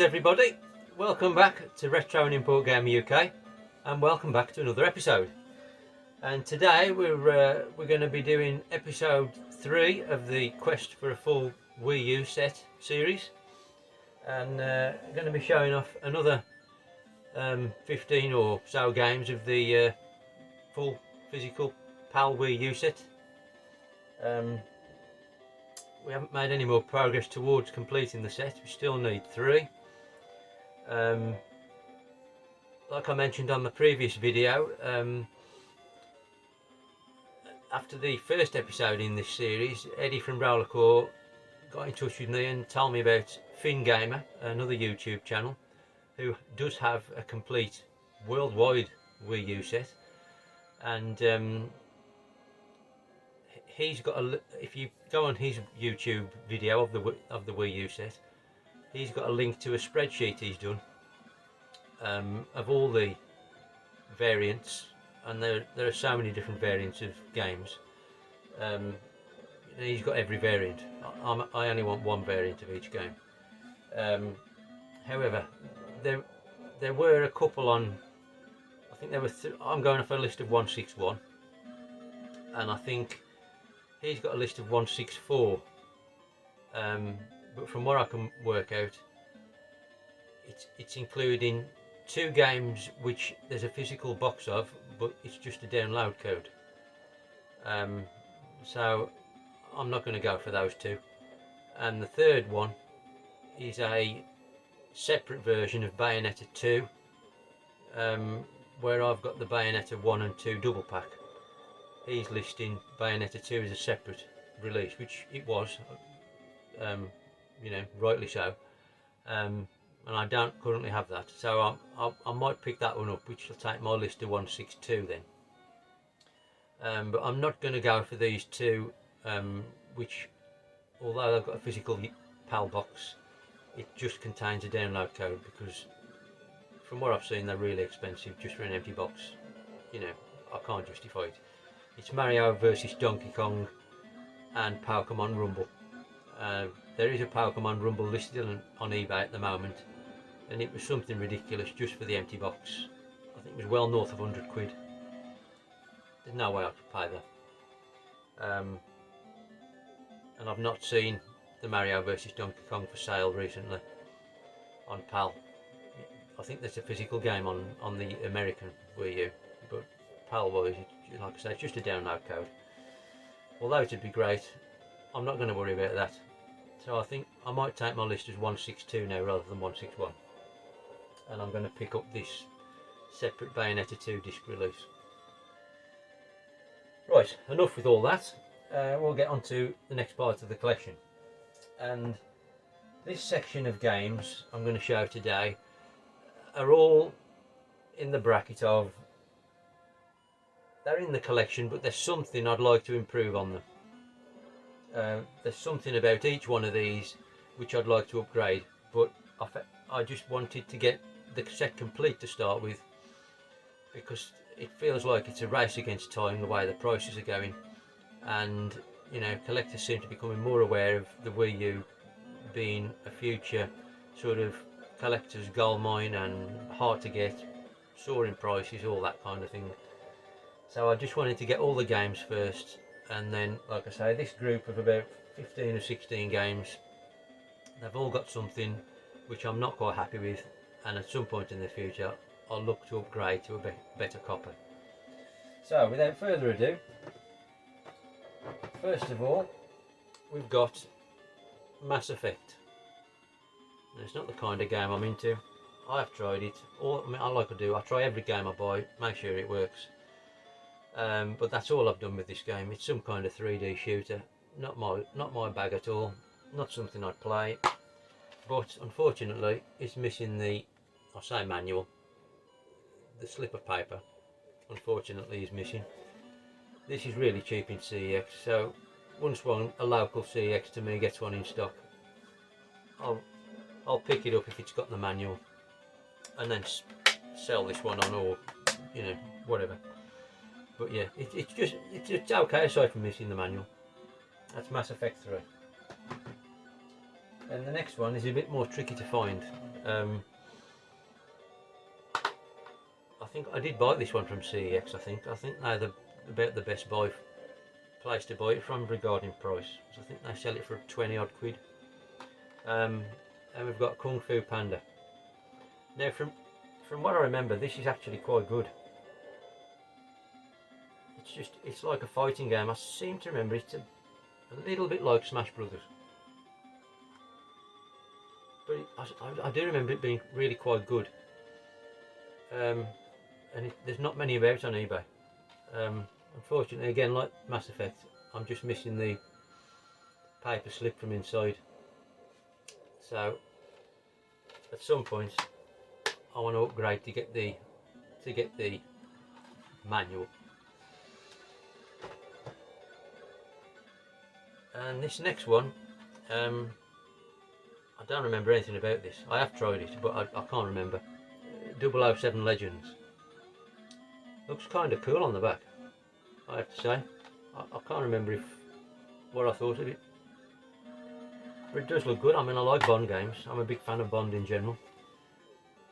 Greetings everybody, welcome back to Retro and Import Gamer UK, and welcome back to another episode. And today we're going to be doing episode 3 of the Quest for a Full Wii U set series, and going to be showing off another 15 or so games of the full physical PAL Wii U set. We haven't made any more progress towards completing the set. We still need 3. Like I mentioned on the previous video, after the first episode in this series, Eddie from Rollercore got in touch with me and told me about Finn Gamer, another YouTube channel, who does have a complete worldwide Wii U set, and he's got if you go on his YouTube video of the Wii U set, he's got a link to a spreadsheet he's done of all the variants, and there are so many different variants of games. He's got every variant. I only want one variant of each game. However, there were a couple on. I think there were. I'm going off a list of 161, and I think he's got a list of 164, but from what I can work out, it's including 2 games which there's a physical box of, but it's just a download code. So I'm not going to go for those 2. And the third one is a separate version of Bayonetta 2, where I've got the Bayonetta 1 and 2 double pack. He's listing Bayonetta 2 as a separate release, which it was, you know, rightly so, and I don't currently have that, so I might pick that one up, which will take my list to 162 then. But I'm not going to go for these 2, which, although they've got a physical PAL box, it just contains a download code, because from what I've seen they're really expensive just for an empty box. You know, I can't justify it. It's Mario versus Donkey Kong and Pokemon Rumble. There is a Pokemon Rumble listed on eBay at the moment, and it was something ridiculous just for the empty box. I think it was well north of 100 quid. There's no way I could pay that. And I've not seen the Mario versus Donkey Kong for sale recently on PAL. I think there's a physical game on the American Wii U, but PAL wise, like I say, it's just a download code. Although it'd be great, I'm not going to worry about that. So I think I might take my list as 162 now rather than 161. And I'm going to pick up this separate Bayonetta 2 disc release. Right, enough with all that. We'll get on to the next part of the collection. And this section of games I'm going to show today are all in the bracket of, they're in the collection, but there's something I'd like to improve on them. There's something about each one of these which I'd like to upgrade, but I just wanted to get the set complete to start with, because it feels like it's a race against time the way the prices are going, and you know, collectors seem to be becoming more aware of the Wii U being a future sort of collector's goldmine and hard to get, soaring prices, all that kind of thing. So I just wanted to get all the games first, and then, like I say, this group of about 15 or 16 games, they've all got something which I'm not quite happy with, and at some point in the future I'll look to upgrade to a better copy. So without further ado, first of all we've got Mass Effect. Now, it's not the kind of game I'm into. I've tried it. I try every game I buy, make sure it works. But that's all I've done with this game. It's some kind of 3D shooter. Not my bag at all. Not something I'd play. But unfortunately, it's missing the, I say manual, the slip of paper. Unfortunately, is missing. This is really cheap in CEX. So once a local CEX to me gets one in stock, I'll pick it up if it's got the manual, and then sell this one on, or you know, whatever. But yeah, it's okay aside from missing the manual. That's Mass Effect 3. And the next one is a bit more tricky to find. I think I did buy this one from CEX. I think they're about the best place to buy it from regarding price. So I think they sell it for 20 odd quid. And we've got Kung Fu Panda. Now from what I remember, this is actually quite good. It's like a fighting game. I seem to remember it's a little bit like Smash Brothers. But I do remember it being really quite good. And there's not many about on eBay. Unfortunately, again, like Mass Effect, I'm just missing the paper slip from inside. So at some point I want to upgrade to get the manual. And this next one, I don't remember anything about this. I have tried it, but I can't remember. 007 Legends. Looks kind of cool on the back, I have to say. I can't remember what I thought of it. But it does look good. I mean, I like Bond games. I'm a big fan of Bond in general.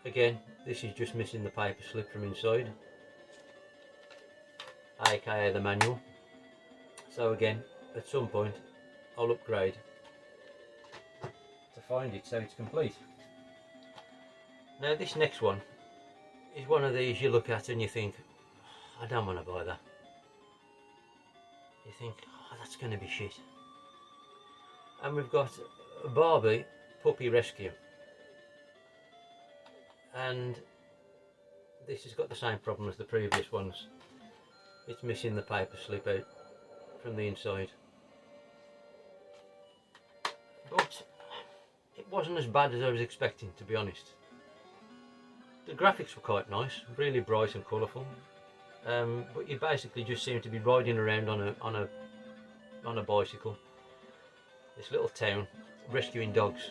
Again, this is just missing the paper slip from inside, aka the manual. So again, at some point I'll upgrade to find it so it's complete. Now this next one is one of these you look at and you think, I don't want to buy that. You think, oh, that's going to be shit. And we've got a Barbie Puppy Rescue. And this has got the same problem as the previous ones. It's missing the paper slip out from the inside. But it wasn't as bad as I was expecting, to be honest. The graphics were quite nice, really bright and colourful. But you basically just seem to be riding around on a bicycle. This little town, rescuing dogs.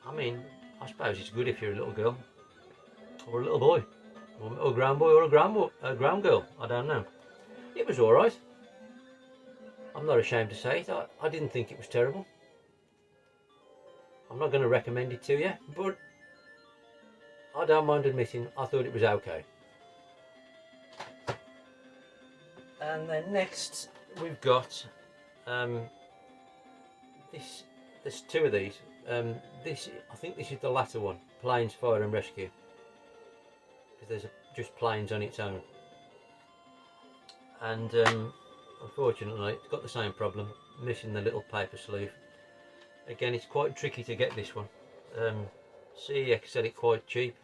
I mean, I suppose it's good if you're a little girl, or a little boy, or a ground boy, or a ground girl. I don't know. It was all right. I'm not ashamed to say it. I didn't think it was terrible. I'm not going to recommend it to you, but I don't mind admitting I thought it was okay. And then next we've got this. There's two of these. I think this is the latter one, Planes, Fire and Rescue, because there's just planes on its own. And unfortunately it's got the same problem, missing the little paper sleeve. Again, it's quite tricky to get this one. CEX said it quite cheap,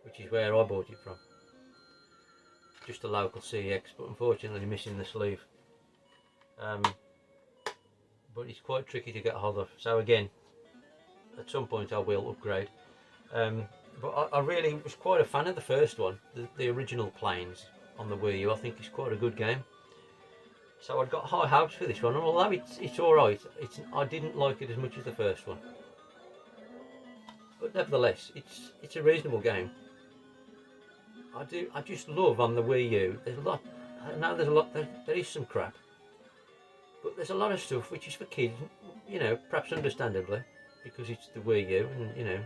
which is where I bought it from. Just a local CEX, but unfortunately missing the sleeve. But it's quite tricky to get hold of. So again, at some point I will upgrade. But I really was quite a fan of the first one, the original Planes on the Wii U. I think it's quite a good game. So I'd got high hopes for this one, and although it's alright, I didn't like it as much as the first one. But nevertheless, it's a reasonable game. I just love on the Wii U. There's a lot. I know there's a lot. There is some crap, but there's a lot of stuff which is for kids. You know, perhaps understandably, because it's the Wii U, and you know,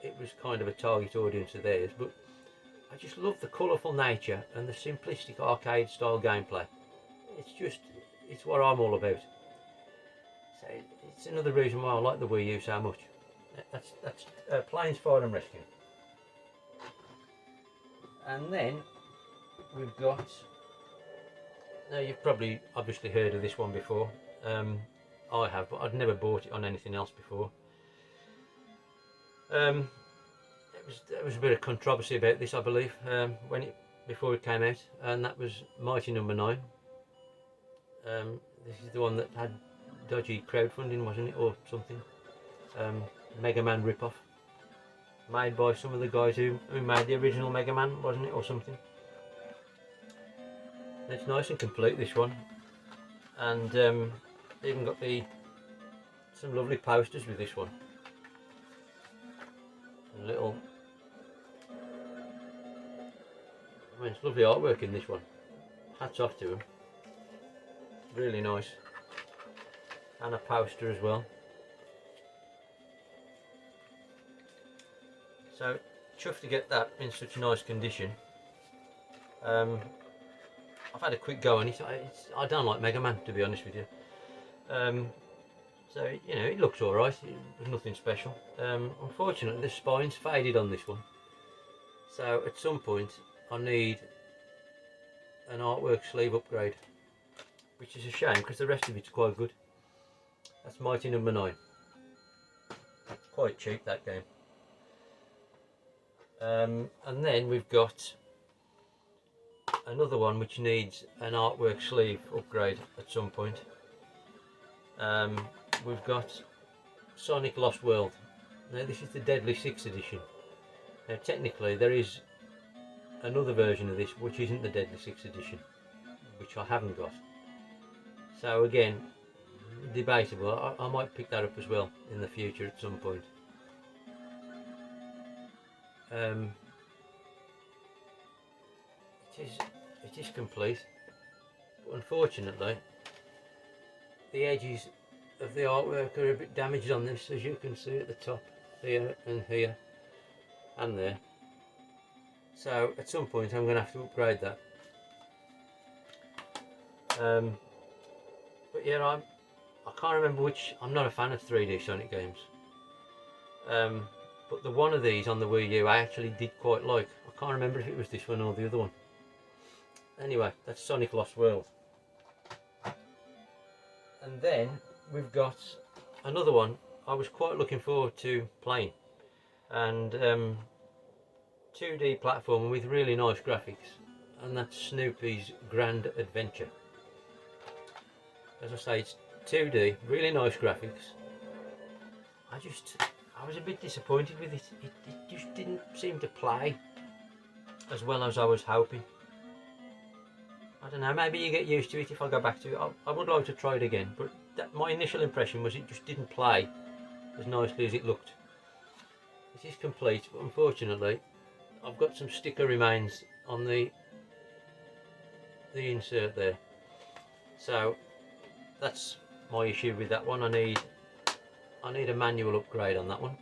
it was kind of a target audience of theirs. But I just love the colourful nature and the simplistic arcade style gameplay. It's what I'm all about. So it's another reason why I like the Wii U so much. That's Planes, Fire and Rescue. And then we've got, now you've probably obviously heard of this one before. I have, but I'd never bought it on anything else before. There was a bit of controversy about this, I believe, before it came out, and that was Mighty Number 9. This is the one that had dodgy crowdfunding, wasn't it, or something? Mega Man ripoff, made by some of the guys who made the original Mega Man, wasn't it, or something? It's nice and complete, this one, and even got some lovely posters with this one. A little, I mean, it's lovely artwork in this one. Hats off to them. Really nice. And a poster as well. So chuffed to get that in such nice condition. I've had a quick go on it. I don't like Mega Man, to be honest with you. So you know, it looks alright. There's nothing special. Unfortunately, the spine's faded on this one. So at some point, I need an artwork sleeve upgrade, which is a shame because the rest of it's quite good. That's Mighty number 9. Quite cheap, that game. And then we've got another one which needs an artwork sleeve upgrade at some point. We've got Sonic Lost World. Now this is the Deadly 6 edition. Now technically there is another version of this which isn't the Deadly 6 edition, which I haven't got. So again, debatable. I might pick that up as well in the future at some point. It is complete, but unfortunately the edges of the artwork are a bit damaged on this, as you can see at the top here and here and there. So at some point I'm going to have to upgrade that. But yeah, I can't remember which. I'm not a fan of 3D Sonic games, but the one of these on the Wii U I actually did quite like. I can't remember if it was this one or the other one. Anyway, that's Sonic Lost World. And then we've got another one I was quite looking forward to playing, and 2D platform with really nice graphics, and that's Snoopy's Grand Adventure. As I say, it's 2D, really nice graphics. I was a bit disappointed with it. It just didn't seem to play as well as I was hoping. I don't know, maybe you get used to it if I go back to it. I would like to try it again, but my initial impression was it just didn't play as nicely as it looked. It is complete, but unfortunately I've got some sticker remains on the insert there. So that's my issue with that one. I need a manual upgrade on that one.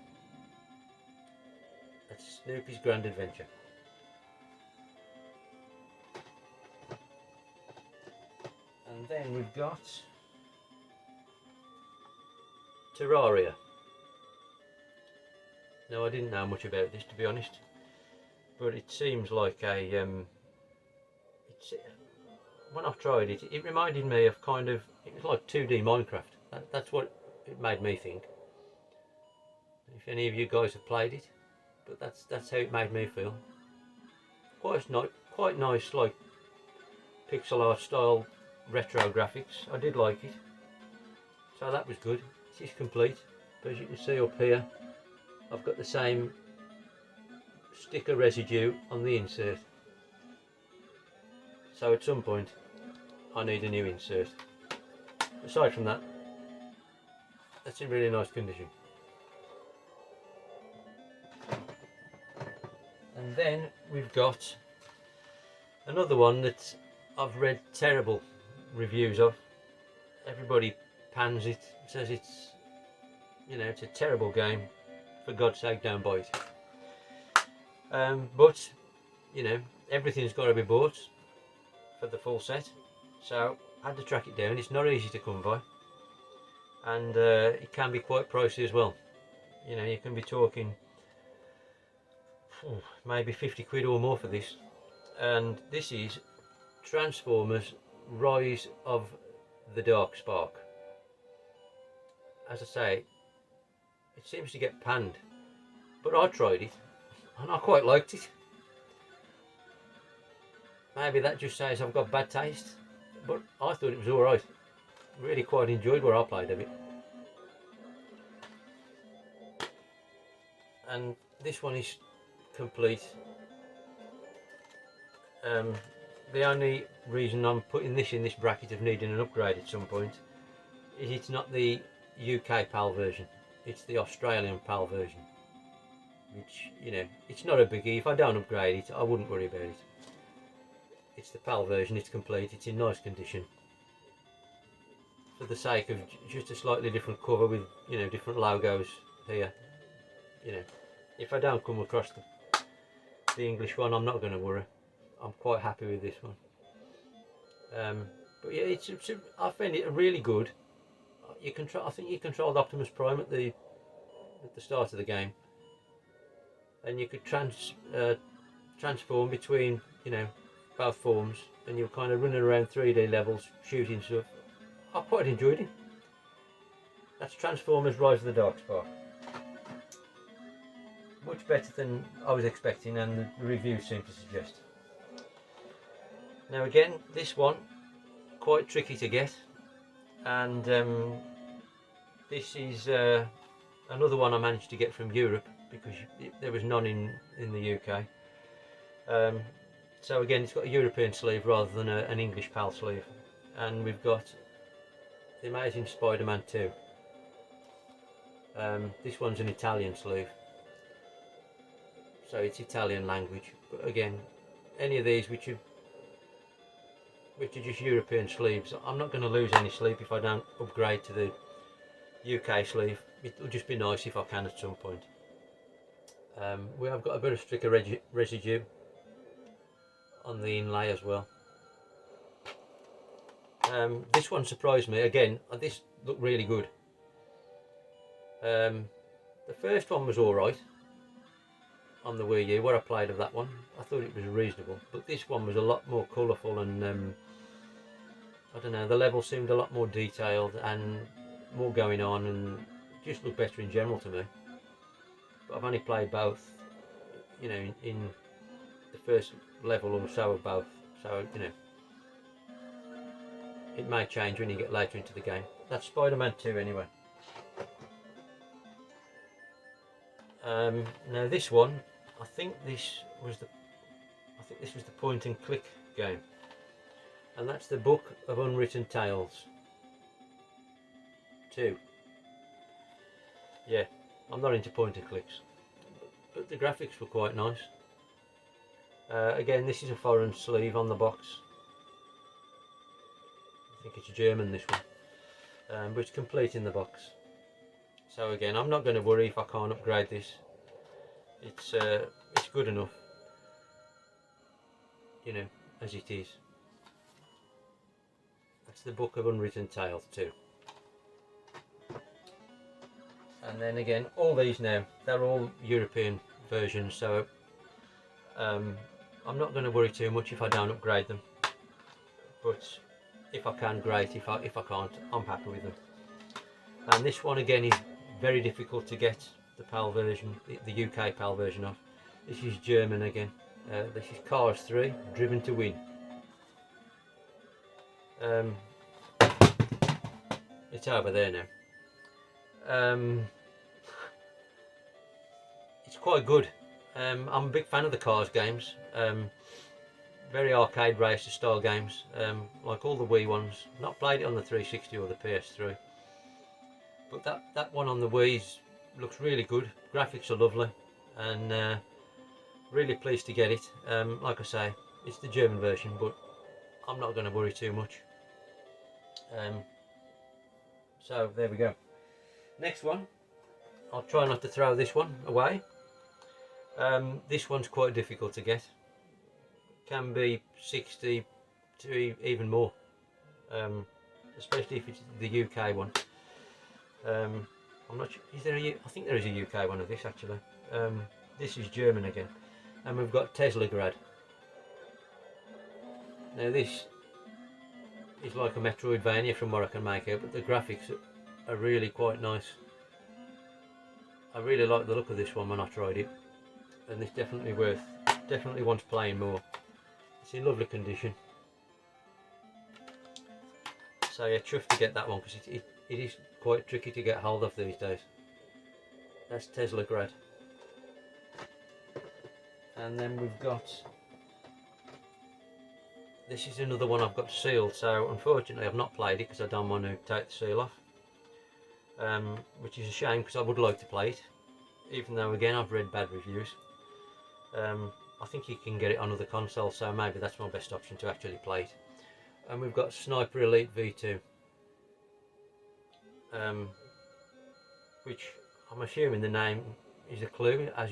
That's Snoopy's Grand Adventure. And then we've got Terraria. Now I didn't know much about this, to be honest, but it seems like a when I've tried it, it reminded me of it was like 2D Minecraft. That's what it made me think. If any of you guys have played it, but that's how it made me feel. Quite nice, like pixel art style retro graphics. I did like it, so that was good. It is complete, but as you can see up here, I've got the same sticker residue on the insert. So at some point I need a new insert. Aside from that, that's in really nice condition. And then we've got another one that I've read terrible reviews of. Everybody pans it, says it's, you know, it's a terrible game. For God's sake, don't buy it. But you know, everything's got to be bought for the full set, so I had to track it down. It's not easy to come by, and it can be quite pricey as well. You know, you can be talking maybe 50 quid or more for this. And this is Transformers Rise of the Dark Spark. As I say, it seems to get panned, but I tried it and I quite liked it. Maybe that just says I've got bad taste, but I thought it was alright. Really quite enjoyed what I played of it. And this one is complete. The only reason I'm putting this in this bracket of needing an upgrade at some point is it's not the UK PAL version, it's the Australian PAL version, which, you know, it's not a biggie. If I don't upgrade it, I wouldn't worry about it. It's the PAL version, it's complete, it's in nice condition. For the sake of just a slightly different cover with, you know, different logos here, you know, if I don't come across the English one, I'm not going to worry. I'm quite happy with this one. But yeah, I find it really good. I think you controlled Optimus Prime at the start of the game, and you could transform between, you know, both forms, and you're kind of running around 3D levels shooting stuff. I quite enjoyed it. That's Transformers Rise of the Darkspark. Much better than I was expecting, and the reviews seem to suggest. Now again, this one quite tricky to get, and this is another one I managed to get from Europe because there was none in the UK. So again, it's got a European sleeve rather than an English PAL sleeve, and we've got the Amazing Spider-Man 2. This one's an Italian sleeve, so it's Italian language. But again, any of these which are just European sleeves, I'm not going to lose any sleeve if I don't upgrade to the UK sleeve. It'll just be nice if I can at some point. We have got a bit of sticker residue on the inlay as well. This one surprised me again. This looked really good. The first one was alright on the Wii U, where I played of that one. I thought it was reasonable, but this one was a lot more colourful, and I don't know, the level seemed a lot more detailed and more going on, and just looked better in general to me. But I've only played both, you know, in the first level or so of both, so you know, it may change when you get later into the game. That's Spider-Man 2 anyway. Now this one, I think this was the point and click game, and that's the Book of Unwritten Tales 2. Yeah, I'm not into point and clicks, but the graphics were quite nice. Again, this is a foreign sleeve on the box. I think it's German, this one, but it's complete in the box. So again, I'm not going to worry if I can't upgrade this. It's good enough, you know, as it is. That's the Book of Unwritten Tales 2. And then again, all these now, they're all European versions, so I'm not going to worry too much if I don't upgrade them. But if I can, great. If I can't, I'm happy with them. And this one again is very difficult to get the PAL version, the UK PAL version of. This is German again. This is Cars 3, Driven to Win. It's over there now. It's quite good. I'm a big fan of the Cars games. Very arcade racer style games, like all the Wii ones. Not played it on the 360 or the PS3. But that one on the Wii looks really good. Graphics are lovely, and really pleased to get it. Like I say, it's the German version, but I'm not going to worry too much. So there we go. Next one, I'll try not to throw this one away. This one's quite difficult to get. Can be 60 to even more, especially if it's the UK one. I'm not sure, is there I think there is a UK one of this actually. This is German again, and we've got Tesla Grad. Now this is like a Metroidvania from what I can make out, but the graphics are really quite nice. I really like the look of this one when I tried it, and it's definitely wants playing more. It's in lovely condition. So yeah, chuffed to get that one because it is quite tricky to get hold of these days. That's Tesla Grad. And then we've got, this is another one I've got sealed, so unfortunately I've not played it because I don't want to take the seal off, which is a shame because I would like to play it, even though again I've read bad reviews. I think you can get it on other consoles, so maybe that's my best option to actually play it. And we've got Sniper Elite V2, which I'm assuming the name is a clue, as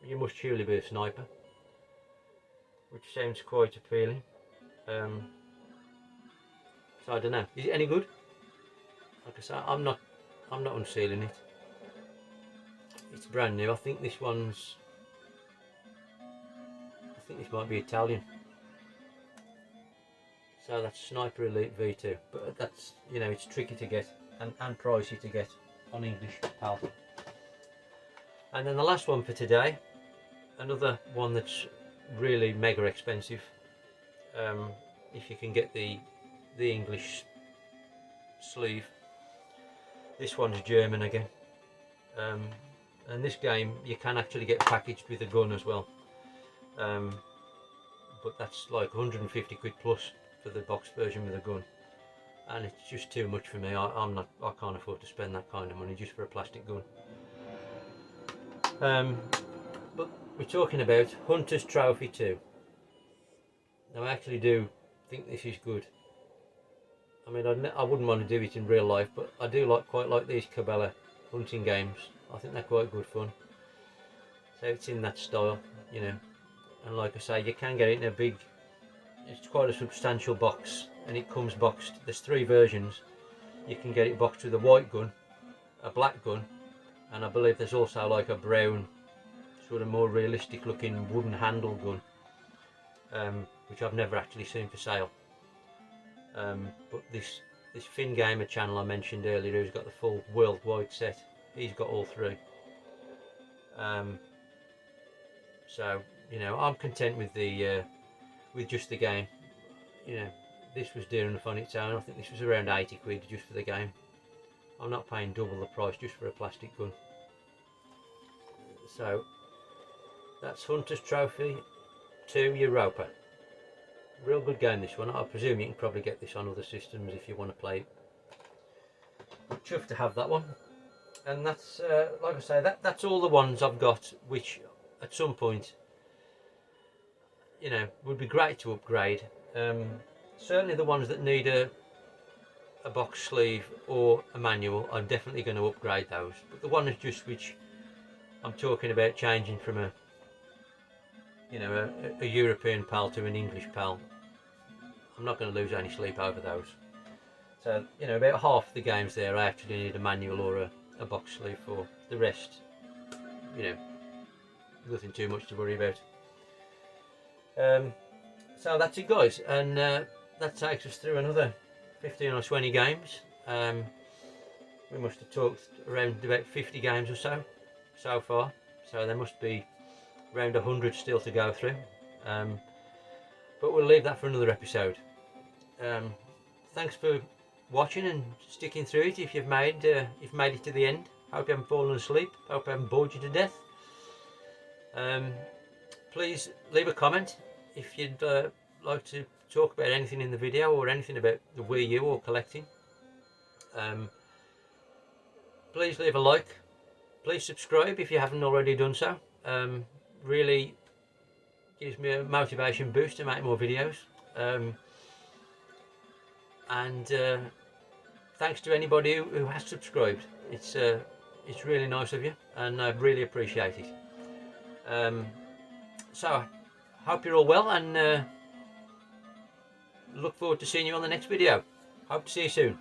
you must surely be a sniper, which sounds quite appealing. So I don't know. Is it any good? Like I say, I'm not unsealing it. It's brand new. I think this might be Italian. So that's Sniper Elite V2, but that's, you know, it's tricky to get and pricey to get on English PAL. And then the last one for today, another one that's really mega expensive. If you can get the English sleeve. This one's German again. And this game you can actually get packaged with a gun as well. But that's like 150 quid plus for the box version with a gun, and it's just too much for me. I can't afford to spend that kind of money just for a plastic gun. But we're talking about Hunter's Trophy 2. Now I actually do think this is good. I mean, I wouldn't want to do it in real life, but I do quite like these Cabela hunting games. I think they're quite good fun. So it's in that style, you know. And like I say, you can get it in a big, it's quite a substantial box, and it comes boxed. There's 3 versions. You can get it boxed with a white gun, a black gun, and I believe there's also like a brown, sort of more realistic looking wooden handle gun, which I've never actually seen for sale. But this Finn Gamer channel I mentioned earlier, who's got the full worldwide set, he's got all 3. So, you know, I'm content with with just the game. You know, this was dear enough on its own. I think this was around 80 quid just for the game. I'm not paying double the price just for a plastic gun. So that's Hunter's Trophy 2 Europa. Real good game, this one. I presume you can probably get this on other systems if you want to play it. Chuffed to have that one. And that's like I say, that's all the ones I've got which at some point, you know, would be great to upgrade. Certainly the ones that need a box sleeve or a manual, I'm definitely going to upgrade those. But the one is just which I'm talking about changing from a, you know, a European PAL to an English PAL, I'm not going to lose any sleep over those. So, you know, about half the games there I actually need a manual or a box sleeve for. The rest, you know, nothing too much to worry about. So that's it, guys, and that takes us through another 15 or 20 games. We must have talked around about 50 games or so far, so there must be around 100 still to go through, but we'll leave that for another episode. Thanks for watching and sticking through it. If you've made it to the end, hope you haven't fallen asleep, hope I haven't bored you to death. Please leave a comment if you'd like to talk about anything in the video or anything about the Wii U or collecting. Please leave a like, please subscribe if you haven't already done so. Really gives me a motivation boost to make more videos. And thanks to anybody who has subscribed. It's really nice of you, and I really appreciate it. So hope you're all well, and look forward to seeing you on the next video. Hope to see you soon.